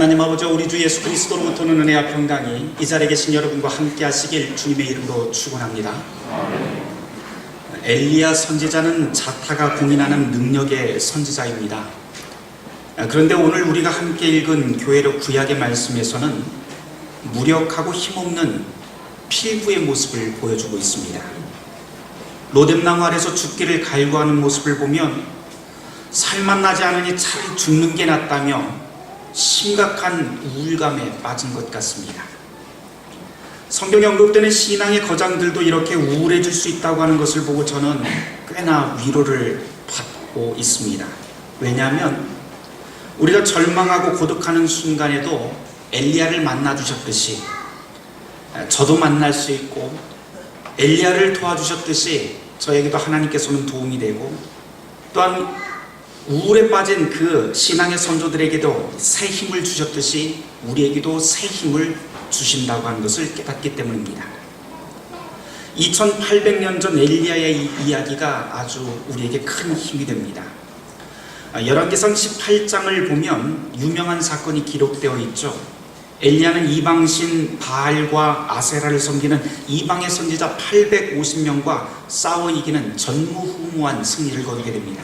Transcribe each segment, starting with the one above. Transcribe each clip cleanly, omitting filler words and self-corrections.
하나님 아버지, 우리 주 예수 그리스도로부터는 은혜와 평강이 이 자리에 계신 여러분과 함께 하시길 주님의 이름으로 축원합니다. 엘리야 선지자는 자타가 공인하는 능력의 선지자입니다. 그런데 오늘 우리가 함께 읽은 교회력 구약의 말씀에서는 무력하고 힘없는 필부의 모습을 보여주고 있습니다. 로뎀나무 아래서 죽기를 갈구하는 모습을 보면 살만 나지 않으니 차라리 죽는 게 낫다며 심각한 우울감에 빠진 것 같습니다. 성경에 언급되는 신앙의 거장들도 이렇게 우울해질 수 있다고 하는 것을 보고 저는 꽤나 위로를 받고 있습니다. 왜냐하면 우리가 절망하고 고독하는 순간에도 엘리야를 만나주셨듯이 저도 만날 수 있고, 엘리야를 도와주셨듯이 저에게도 하나님께서는 도움이 되고, 또한 우울에 빠진 그 신앙의 선조들에게도 새 힘을 주셨듯이 우리에게도 새 힘을 주신다고 하는 것을 깨닫기 때문입니다. 2800년 전 엘리야의 이야기가 아주 우리에게 큰 힘이 됩니다. 열왕기상 18장을 보면 유명한 사건이 기록되어 있죠. 엘리야는 이방신 바알과 아세라를 섬기는 이방의 선지자 850명과 싸워 이기는 전무후무한 승리를 거두게 됩니다.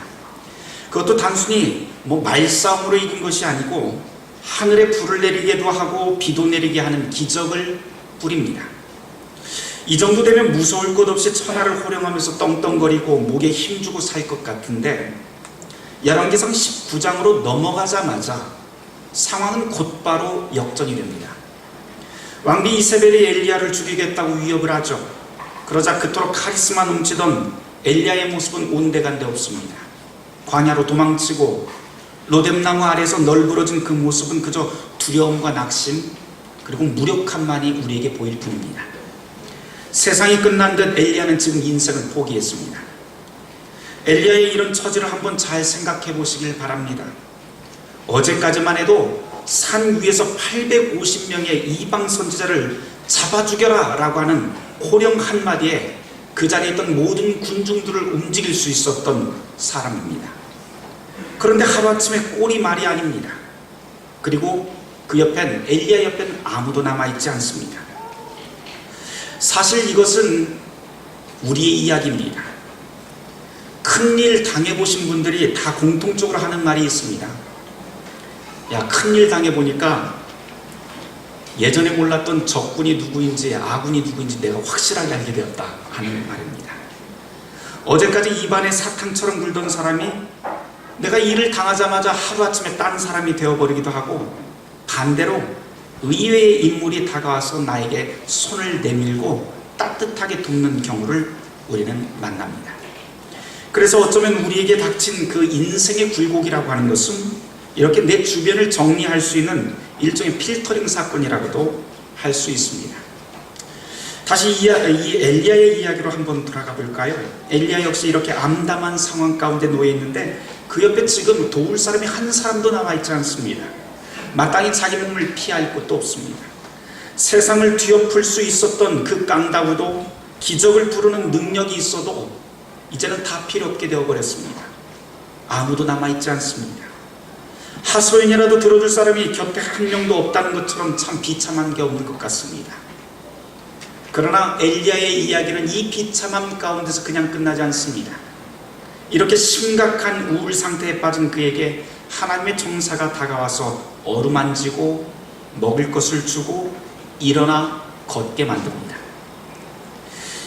그것도 단순히 말싸움으로 이긴 것이 아니고 하늘에 불을 내리게도 하고 비도 내리게 하는 기적을 뿌립니다. 이 정도 되면 무서울 것 없이 천하를 호령하면서 떵떵거리고 목에 힘주고 살 것 같은데, 열왕기상 19장으로 넘어가자마자 상황은 곧바로 역전이 됩니다. 왕비 이세벨이 엘리야를 죽이겠다고 위협을 하죠. 그러자 그토록 카리스마 넘치던 엘리야의 모습은 온데간데 없습니다. 광야로 도망치고 로뎀나무 아래에서 널브러진 그 모습은 그저 두려움과 낙심 그리고 무력함만이 우리에게 보일 뿐입니다. 세상이 끝난 듯 엘리야는 지금 인생을 포기했습니다. 엘리야의 이런 처지를 한번 잘 생각해 보시길 바랍니다. 어제까지만 해도 산 위에서 850명의 이방 선지자를 잡아 죽여라 라고 하는 호령 한마디에 그 자리에 있던 모든 군중들을 움직일 수 있었던 사람입니다. 그런데 하루아침에 꼴이 말이 아닙니다. 그리고 그 옆엔, 엘리야 옆엔 아무도 남아있지 않습니다. 사실 이것은 우리의 이야기입니다. 큰일 당해보신 분들이 다 공통적으로 하는 말이 있습니다. 야, 큰일 당해보니까 예전에 몰랐던 적군이 누구인지 아군이 누구인지 내가 확실하게 알게 되었다 하는 말입니다. 어제까지 입안에 사탕처럼 굴던 사람이 내가 일을 당하자마자 하루아침에 딴 사람이 되어버리기도 하고, 반대로 의외의 인물이 다가와서 나에게 손을 내밀고 따뜻하게 돕는 경우를 우리는 만납니다. 그래서 어쩌면 우리에게 닥친 그 인생의 굴곡이라고 하는 것은 이렇게 내 주변을 정리할 수 있는 일종의 필터링 사건이라고도 할 수 있습니다. 다시 이 엘리야의 이야기로 한번 돌아가 볼까요? 엘리야 역시 이렇게 암담한 상황 가운데 놓여 있는데 그 옆에 지금 도울 사람이 한 사람도 남아있지 않습니다. 마땅히 자기 몸을 피할 곳도 없습니다. 세상을 뒤엎을 수 있었던 그 깡다구도 기적을 부르는 능력이 있어도 이제는 다 필요 없게 되어버렸습니다. 아무도 남아있지 않습니다. 하소연이라도 들어줄 사람이 곁에 한 명도 없다는 것처럼 참 비참한 경우인 것 같습니다. 그러나 엘리야의 이야기는 이 비참함 가운데서 그냥 끝나지 않습니다. 이렇게 심각한 우울 상태에 빠진 그에게 하나님의 천사가 다가와서 어루만지고 먹을 것을 주고 일어나 걷게 만듭니다.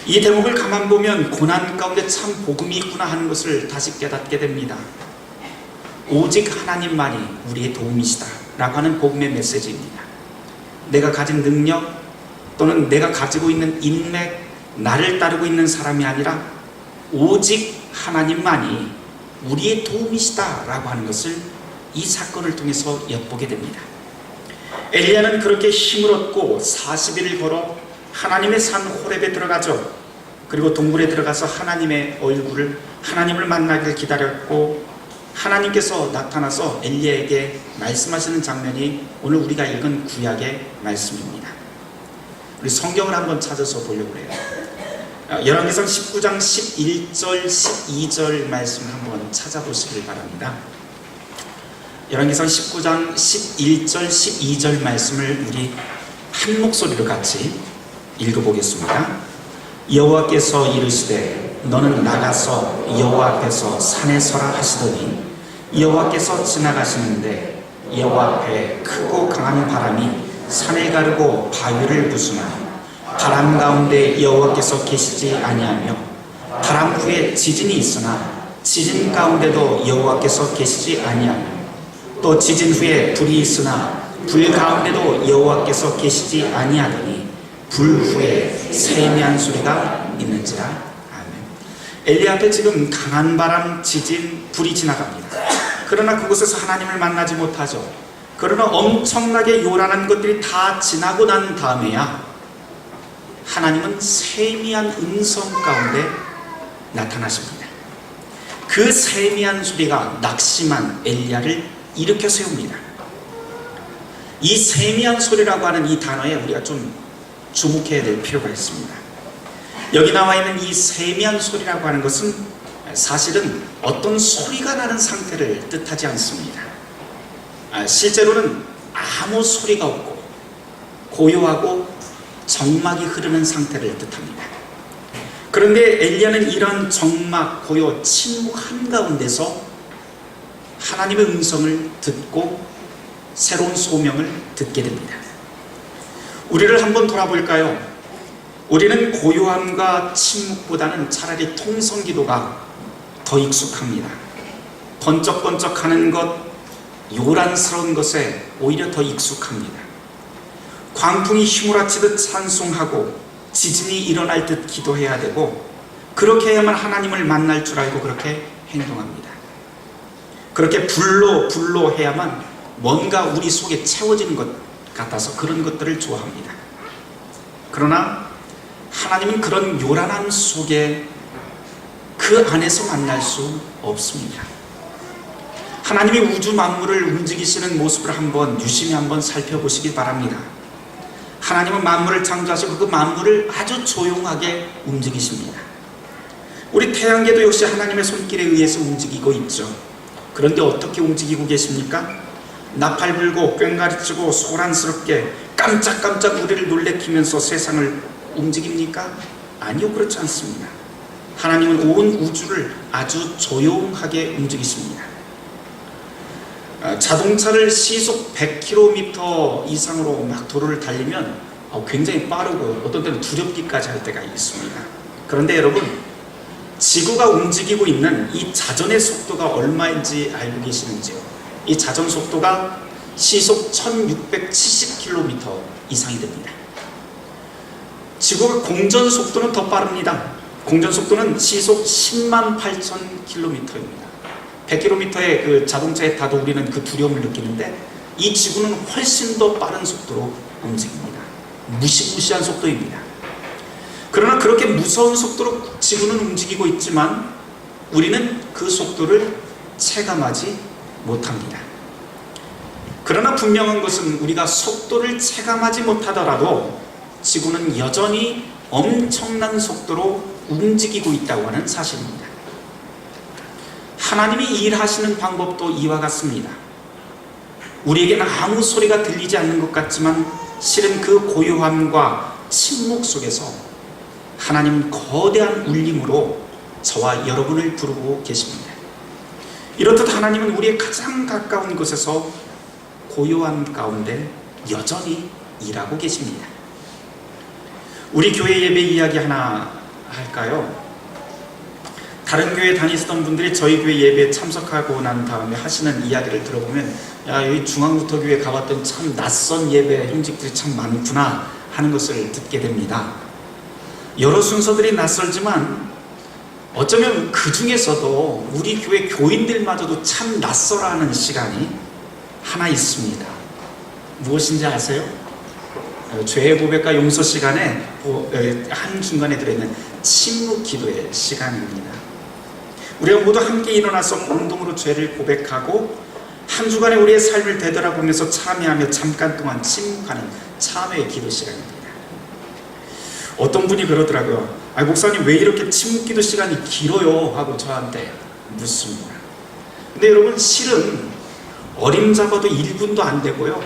이 대목을 가만 보면 고난 가운데 참 복음이 있구나 하는 것을 다시 깨닫게 됩니다. 오직 하나님만이 우리의 도움이시다 라고 하는 복음의 메시지입니다. 내가 가진 능력 또는 내가 가지고 있는 인맥, 나를 따르고 있는 사람이 아니라 오직 하나님만이 우리의 도움이시다 라고 하는 것을 이 사건을 통해서 엿보게 됩니다. 엘리야는 그렇게 힘을 얻고 40일을 걸어 하나님의 산 호렙에 들어가죠. 그리고 동굴에 들어가서 하나님을 만나길 기다렸고, 하나님께서 나타나서 엘리야에게 말씀하시는 장면이 오늘 우리가 읽은 구약의 말씀입니다. 우리 성경을 한번 찾아서 보려고 해요. 열왕기상 19장 11절 12절 말씀을 한번 찾아보시길 바랍니다. 열왕기상 19장 11절 12절 말씀을 우리 한 목소리로 같이 읽어보겠습니다. 여호와께서 이르시되 너는 나가서 여호와 앞에서 산에 서라 하시더니 여호와께서 지나가시는데 여호와 앞에 크고 강한 바람이 산을 가르고 바위를 부수나 바람 가운데 여호와께서 계시지 아니하며 바람 후에 지진이 있으나 지진 가운데도 여호와께서 계시지 아니하며 또 지진 후에 불이 있으나 불 가운데도 여호와께서 계시지 아니하더니 불 후에 세미한 소리가 있는지라. 아멘. 엘리야 앞에 지금 강한 바람, 지진, 불이 지나갑니다. 그러나 그곳에서 하나님을 만나지 못하죠. 그러나 엄청나게 요란한 것들이 다 지나고 난 다음에야 하나님은 세미한 음성 가운데 나타나십니다. 그 세미한 소리가 낙심한 엘리야를 일으켜 세웁니다. 이 세미한 소리라고 하는 이 단어에 우리가 좀 주목해야 될 필요가 있습니다. 여기 나와 있는 이 세미한 소리라고 하는 것은 사실은 어떤 소리가 나는 상태를 뜻하지 않습니다. 실제로는 아무 소리가 없고 고요하고 정막이 흐르는 상태를 뜻합니다. 그런데 엘리야는 이런 정막, 고요, 침묵 한가운데서 하나님의 음성을 듣고 새로운 소명을 듣게 됩니다. 우리를 한번 돌아볼까요? 우리는 고요함과 침묵보다는 차라리 통성기도가 더 익숙합니다. 번쩍번쩍하는 것, 요란스러운 것에 오히려 더 익숙합니다. 광풍이 휘몰아치듯 찬송하고 지진이 일어날 듯 기도해야 되고 그렇게 해야만 하나님을 만날 줄 알고 그렇게 행동합니다. 그렇게 불로 해야만 뭔가 우리 속에 채워지는 것 같아서 그런 것들을 좋아합니다. 그러나 하나님은 그런 요란함 속에 그 안에서 만날 수 없습니다. 하나님이 우주 만물을 움직이시는 모습을 한번 유심히 한번 살펴보시기 바랍니다. 하나님은 만물을 창조하시고 그 만물을 아주 조용하게 움직이십니다. 우리 태양계도 역시 하나님의 손길에 의해서 움직이고 있죠. 그런데 어떻게 움직이고 계십니까? 나팔 불고 꽹가리치고 소란스럽게 깜짝깜짝 우리를 놀래키면서 세상을 움직입니까? 아니요, 그렇지 않습니다. 하나님은 온 우주를 아주 조용하게 움직이십니다. 자동차를 시속 100km 이상으로 막 도로를 달리면 굉장히 빠르고 어떤 때는 두렵기까지 할 때가 있습니다. 그런데 여러분, 지구가 움직이고 있는 이 자전의 속도가 얼마인지 알고 계시는지요? 이 자전 속도가 시속 1670km 이상이 됩니다. 지구가 공전 속도는 더 빠릅니다. 공전 속도는 시속 108,000km입니다. 100km의 그 자동차에 타도 우리는 그 두려움을 느끼는데 이 지구는 훨씬 더 빠른 속도로 움직입니다. 무시무시한 속도입니다. 그러나 그렇게 무서운 속도로 지구는 움직이고 있지만 우리는 그 속도를 체감하지 못합니다. 그러나 분명한 것은 우리가 속도를 체감하지 못하더라도 지구는 여전히 엄청난 속도로 움직이고 있다고 하는 사실입니다. 하나님이 일하시는 방법도 이와 같습니다. 우리에게는 아무 소리가 들리지 않는 것 같지만 실은 그 고요함과 침묵 속에서 하나님은 거대한 울림으로 저와 여러분을 부르고 계십니다. 이렇듯 하나님은 우리의 가장 가까운 곳에서 고요함 가운데 여전히 일하고 계십니다. 우리 교회 예배 이야기 하나 할까요? 다른 교회 다니시던 분들이 저희 교회 예배에 참석하고 난 다음에 하시는 이야기를 들어보면 야, 여기 중앙부터교회 가봤더니 참 낯선 예배 형식들이 참 많구나 하는 것을 듣게 됩니다. 여러 순서들이 낯설지만 어쩌면 그 중에서도 우리 교회 교인들마저도 참 낯설어하는 시간이 하나 있습니다. 무엇인지 아세요? 죄의 고백과 용서 시간에 한 중간에 들어있는 침묵 기도의 시간입니다. 우리가 모두 함께 일어나서 공동으로 죄를 고백하고 한 주간에 우리의 삶을 되돌아보면서 참여하며 잠깐 동안 침묵하는 참회의 기도 시간입니다. 어떤 분이 그러더라고요. 목사님 왜 이렇게 침묵 기도 시간이 길어요? 하고 저한테 묻습니다. 근데 여러분, 실은 어림잡아도 1분도 안 되고요.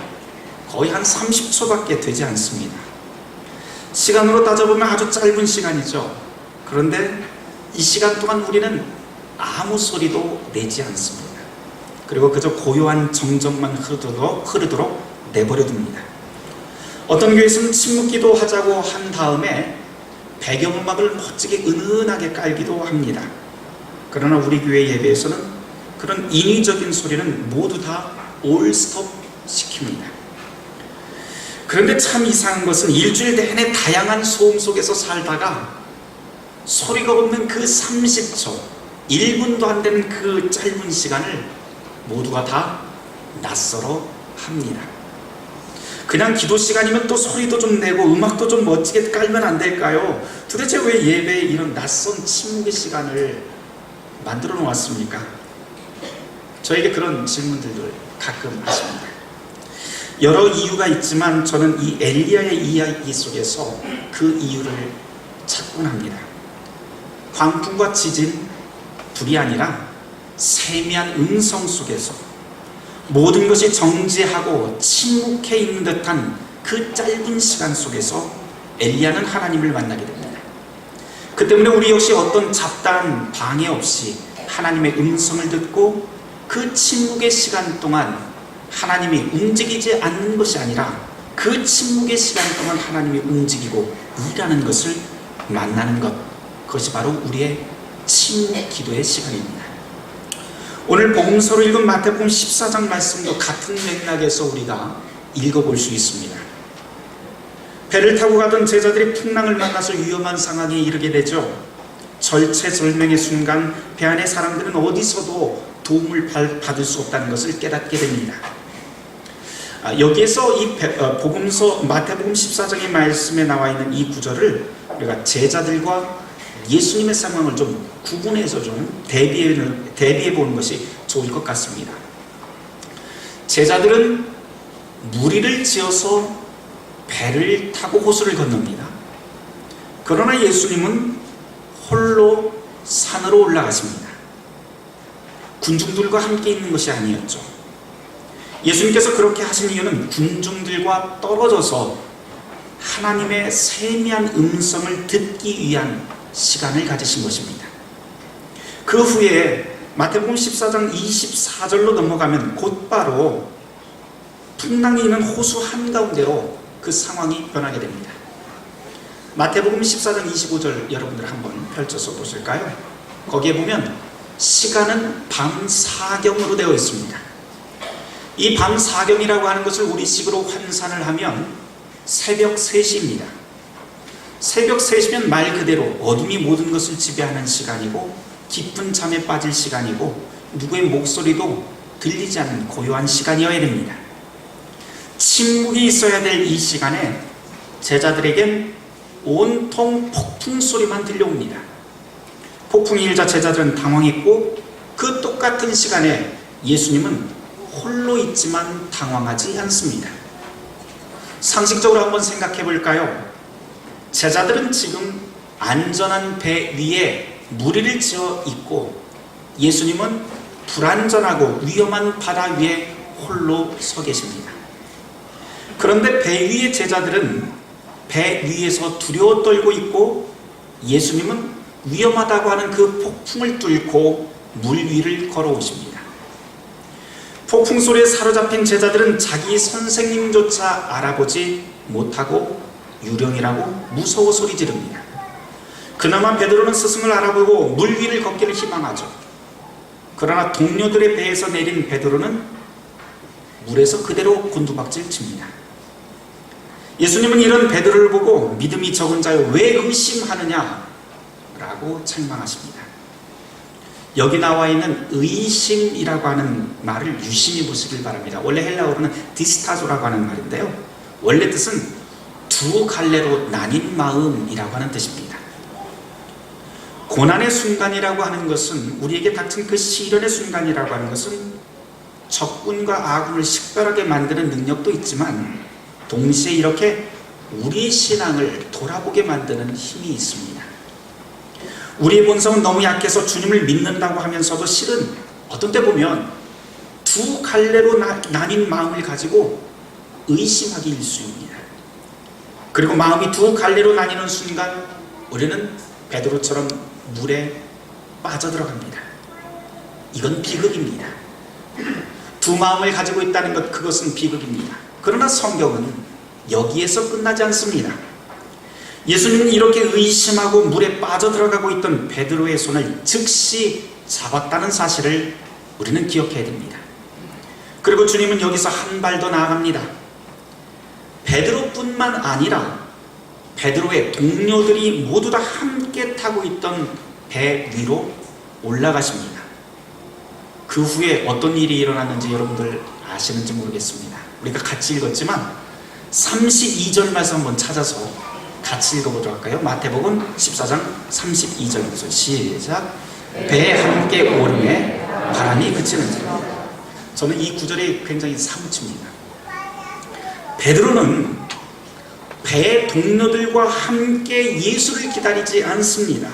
거의 한 30초밖에 되지 않습니다. 시간으로 따져보면 아주 짧은 시간이죠. 그런데 이 시간 동안 우리는 아무 소리도 내지 않습니다. 그리고 그저 고요한 정적만 흐르도록 내버려 둡니다. 어떤 교회에서는 침묵기도 하자고 한 다음에 배경음악을 멋지게 은은하게 깔기도 합니다. 그러나 우리 교회 예배에서는 그런 인위적인 소리는 모두 다 올스톱 시킵니다. 그런데 참 이상한 것은 일주일 내내 다양한 소음 속에서 살다가 소리가 없는 그 30초, 1분도 안 되는 그 짧은 시간을 모두가 다 낯설어 합니다. 그냥 기도 시간이면 또 소리도 좀 내고 음악도 좀 멋지게 깔면 안 될까요? 도대체 왜 예배에 이런 낯선 침묵의 시간을 만들어 놓았습니까? 저에게 그런 질문들을 가끔 하십니다. 여러 이유가 있지만 저는 이 엘리야의 이야기 속에서 그 이유를 찾곤 합니다. 광풍과 지진 둘이 아니라 세미한 음성 속에서 모든 것이 정지하고 침묵해 있는 듯한 그 짧은 시간 속에서 엘리야는 하나님을 만나게 됩니다. 그 때문에 우리 역시 어떤 잡다한 방해 없이 하나님의 음성을 듣고 그 침묵의 시간 동안 하나님이 움직이지 않는 것이 아니라 그 침묵의 시간 동안 하나님이 움직이고 일하는 것을 만나는 것, 그것이 바로 우리의 침묵 기도의 시간입니다. 오늘 복음서로 읽은 마태복음 14장 말씀도 같은 맥락에서 우리가 읽어볼 수 있습니다. 배를 타고 가던 제자들이 풍랑을 만나서 위험한 상황에 이르게 되죠. 절체절명의 순간 배 안의 사람들은 어디서도 도움을 받을 수 없다는 것을 깨닫게 됩니다. 여기에서 이 복음서 마태복음 14장의 말씀에 나와 있는 이 구절을 우리가 제자들과 예수님의 상황을 좀 구분해서 좀 대비해 보는 것이 좋을 것 같습니다. 제자들은 무리를 지어서 배를 타고 호수를 건넙니다. 그러나 예수님은 홀로 산으로 올라가십니다. 군중들과 함께 있는 것이 아니었죠. 예수님께서 그렇게 하신 이유는 군중들과 떨어져서 하나님의 세미한 음성을 듣기 위한 시간을 가지신 것입니다. 그 후에 마태복음 14장 24절로 넘어가면 곧바로 풍랑이 있는 호수 한가운데로 그 상황이 변하게 됩니다. 마태복음 14장 25절 여러분들 한번 펼쳐서 보실까요? 거기에 보면 시간은 밤 사경으로 되어 있습니다. 이 밤 사경이라고 하는 것을 우리식으로 환산을 하면 새벽 3시입니다. 새벽 3시면 말 그대로 어둠이 모든 것을 지배하는 시간이고 깊은 잠에 빠질 시간이고 누구의 목소리도 들리지 않는 고요한 시간이어야 됩니다. 침묵이 있어야 될 이 시간에 제자들에겐 온통 폭풍 소리만 들려옵니다. 폭풍이 일자 제자들은 당황했고 그 똑같은 시간에 예수님은 홀로 있지만 당황하지 않습니다. 상식적으로 한번 생각해 볼까요? 제자들은 지금 안전한 배 위에 무리를 지어 있고 예수님은 불안전하고 위험한 바다 위에 홀로 서 계십니다. 그런데 배 위의 제자들은 배 위에서 두려워 떨고 있고 예수님은 위험하다고 하는 그 폭풍을 뚫고 물 위를 걸어오십니다. 폭풍 소리에 사로잡힌 제자들은 자기 선생님조차 알아보지 못하고 유령이라고 무서워 소리 지릅니다. 그나마 베드로는 스승을 알아보고 물 위를 걷기를 희망하죠. 그러나 동료들의 배에서 내린 베드로는 물에서 그대로 곤두박질 칩니다. 예수님은 이런 베드로를 보고 믿음이 적은 자여 왜 의심하느냐 라고 책망하십니다. 여기 나와 있는 의심이라고 하는 말을 유심히 보시길 바랍니다. 원래 헬라어로는 디스타조라고 하는 말인데요. 원래 뜻은 두 갈래로 나뉜 마음이라고 하는 뜻입니다. 고난의 순간이라고 하는 것은 우리에게 닥친 그 시련의 순간이라고 하는 것은 적군과 아군을 식별하게 만드는 능력도 있지만 동시에 이렇게 우리의 신앙을 돌아보게 만드는 힘이 있습니다. 우리의 본성은 너무 약해서 주님을 믿는다고 하면서도 실은 어떤 때 보면 두 갈래로 나뉜 마음을 가지고 의심하기 일쑤입니다. 그리고 마음이 두 갈래로 나뉘는 순간 우리는 베드로처럼 물에 빠져들어갑니다. 이건 비극입니다. 두 마음을 가지고 있다는 것, 그것은 비극입니다. 그러나 성경은 여기에서 끝나지 않습니다. 예수님은 이렇게 의심하고 물에 빠져들어가고 있던 베드로의 손을 즉시 잡았다는 사실을 우리는 기억해야 됩니다. 그리고 주님은 여기서 한 발 더 나아갑니다. 베드로뿐만 아니라 베드로의 동료들이 모두 다 함께 타고 있던 배 위로 올라가십니다. 그 후에 어떤 일이 일어났는지 여러분들 아시는지 모르겠습니다. 우리가 같이 읽었지만 32절 말씀 한번 찾아서 같이 읽어보도록 할까요? 마태복음 14장 32절부터 시작. 배에 함께 오름에 바람이 그치는지. 저는 이 구절이 굉장히 사무칩니다. 베드로는 배의 동료들과 함께 예수를 기다리지 않습니다.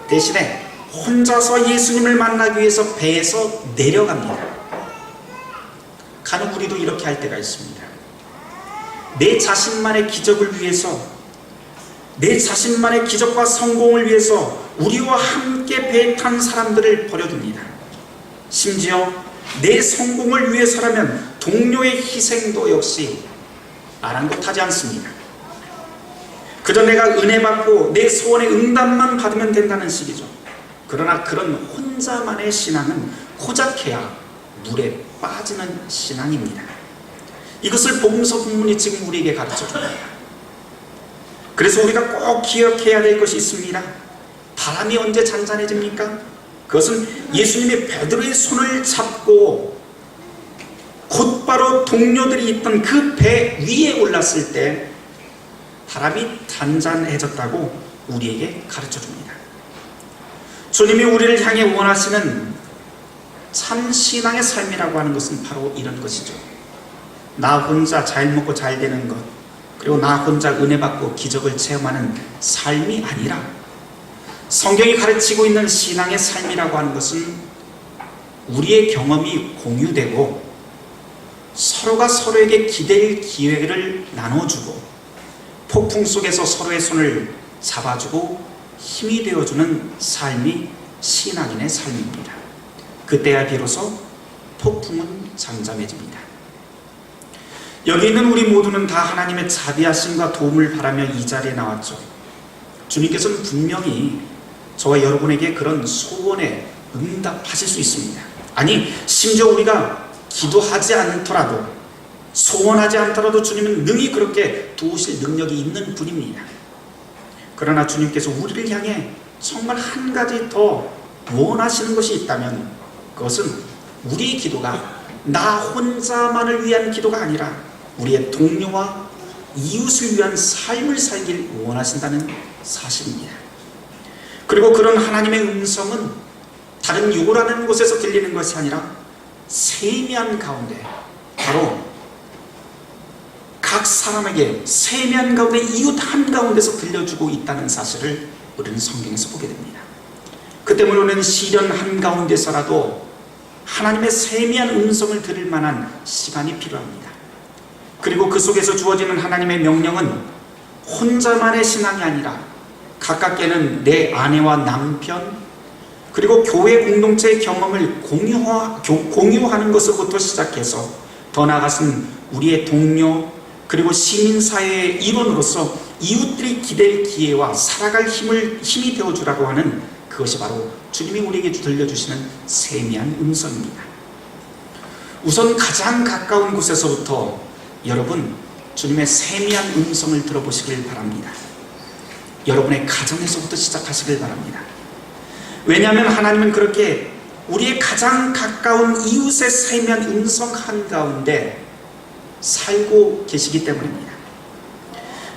대신에 혼자서 예수님을 만나기 위해서 배에서 내려갑니다. 간혹 우리도 이렇게 할 때가 있습니다. 내 자신만의 기적을 위해서, 내 자신만의 기적과 성공을 위해서 우리와 함께 배에 탄 사람들을 버려둡니다. 심지어 내 성공을 위해서라면 동료의 희생도 역시 아랑곳하지 않습니다. 그저 내가 은혜 받고 내 소원의 응답만 받으면 된다는 식이죠. 그러나 그런 혼자만의 신앙은 고작해야 물에 빠지는 신앙입니다. 이것을 복음서 본문이 지금 우리에게 가르쳐 줍니다. 그래서 우리가 꼭 기억해야 될 것이 있습니다. 바람이 언제 잔잔해집니까? 그것은 예수님이 베드로의 손을 잡고 곧바로 동료들이 있던 그 배 위에 올랐을 때 바람이 잔잔해졌다고 우리에게 가르쳐 줍니다. 주님이 우리를 향해 원하시는 참 신앙의 삶이라고 하는 것은 바로 이런 것이죠. 나 혼자 잘 먹고 잘 되는 것, 그리고 나 혼자 은혜 받고 기적을 체험하는 삶이 아니라 성경이 가르치고 있는 신앙의 삶이라고 하는 것은 우리의 경험이 공유되고 서로가 서로에게 기댈 기회를 나눠주고 폭풍 속에서 서로의 손을 잡아주고 힘이 되어주는 삶이 신앙인의 삶입니다. 그때야 비로소 폭풍은 잠잠해집니다. 여기 있는 우리 모두는 다 하나님의 자비하심과 도움을 바라며 이 자리에 나왔죠. 주님께서는 분명히 저와 여러분에게 그런 소원에 응답하실 수 있습니다. 아니, 심지어 우리가 기도하지 않더라도, 소원하지 않더라도 주님은 능히 그렇게 도우실 능력이 있는 분입니다. 그러나 주님께서 우리를 향해 정말 한 가지 더 원하시는 것이 있다면 그것은 우리의 기도가 나 혼자만을 위한 기도가 아니라 우리의 동료와 이웃을 위한 삶을 살길 원하신다는 사실입니다. 그리고 그런 하나님의 음성은 다른 요라는 곳에서 들리는 것이 아니라 세미한 가운데, 바로 각 사람에게 세미한 가운데 이웃 한가운데서 들려주고 있다는 사실을 우리는 성경에서 보게 됩니다. 그 때문에 우리는 시련 한가운데서라도 하나님의 세미한 음성을 들을 만한 시간이 필요합니다. 그리고 그 속에서 주어지는 하나님의 명령은 혼자만의 신앙이 아니라 가깝게는 내 아내와 남편, 그리고 교회 공동체의 경험을 공유하는 것으로부터 시작해서 더 나아가서는 우리의 동료, 그리고 시민사회의 일원으로서 이웃들이 기댈 기회와 살아갈 힘이 되어주라고 하는 그것이 바로 주님이 우리에게 들려주시는 세미한 음성입니다. 우선 가장 가까운 곳에서부터 여러분, 주님의 세미한 음성을 들어보시길 바랍니다. 여러분의 가정에서부터 시작하시길 바랍니다. 왜냐하면 하나님은 그렇게 우리의 가장 가까운 이웃의 세미한 음성 한가운데 살고 계시기 때문입니다.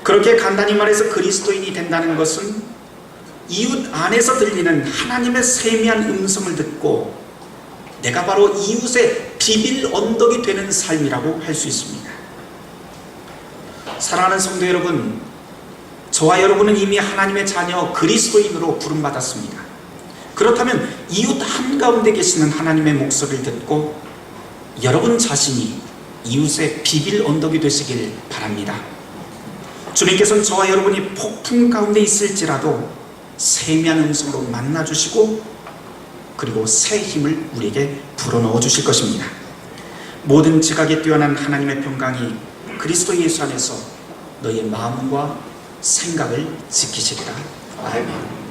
그렇게 간단히 말해서 그리스도인이 된다는 것은 이웃 안에서 들리는 하나님의 세미한 음성을 듣고 내가 바로 이웃의 비빌 언덕이 되는 삶이라고 할 수 있습니다. 사랑하는 성도 여러분, 저와 여러분은 이미 하나님의 자녀 그리스도인으로 부름받았습니다. 그렇다면 이웃 한가운데 계시는 하나님의 목소리를 듣고 여러분 자신이 이웃의 비빌 언덕이 되시길 바랍니다. 주님께서는 저와 여러분이 폭풍 가운데 있을지라도 세미한 음성으로 만나주시고 그리고 새 힘을 우리에게 불어넣어 주실 것입니다. 모든 지각에 뛰어난 하나님의 평강이 그리스도 예수 안에서 너희의 마음과 생각을 지키시리라. 아멘.